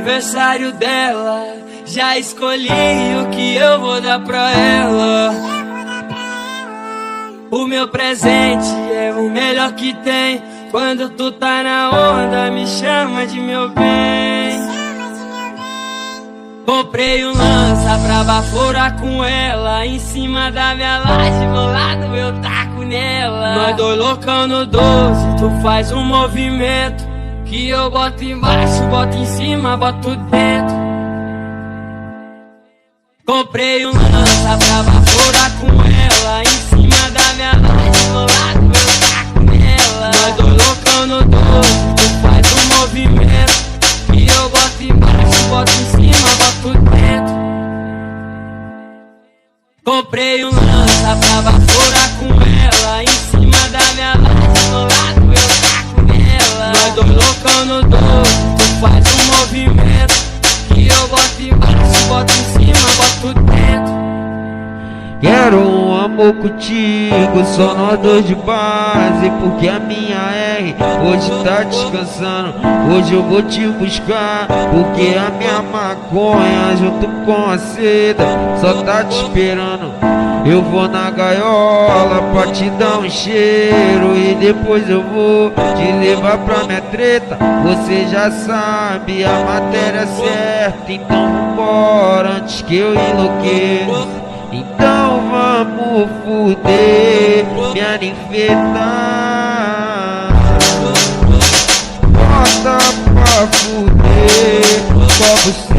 aniversário dela, já escolhi o que eu vou dar pra ela. O meu presente é o melhor que tem. Quando tu tá na onda, me chama de meu bem. Comprei um lança pra baforar com ela. Em cima da minha laje, bolado eu taco nela. Nós dois loucão no 12, tu faz um movimento que eu boto embaixo, boto em cima, boto dentro. Comprei um lança pra baforar com ela. Em cima da minha laje, bolado eu taco nela. Nós dois loucão no 12, tu faz um movimento que eu boto embaixo, boto em cima, boto dentro. Comprei um lança pra baforar com ela. Em cima da minha laje, bolado eu taco nela. Nós dois loucão no 12, tu faz um movimento que eu boto embaixo, boto em cima, boto dentro. Quero um amor contigo, só nós dois de base. Porque a minha R hoje tá descansando. Hoje eu vou te buscar, porque a minha maconha junto com a seda só tá te esperando. Eu vou na gaiola pra te dar um cheiro e depois eu vou te levar pra minha treta. Você já sabe a matéria certa, então vambora antes que eu enlouqueça. Então vamos fuder, minha ninfeta. Bota pra fuder, só você.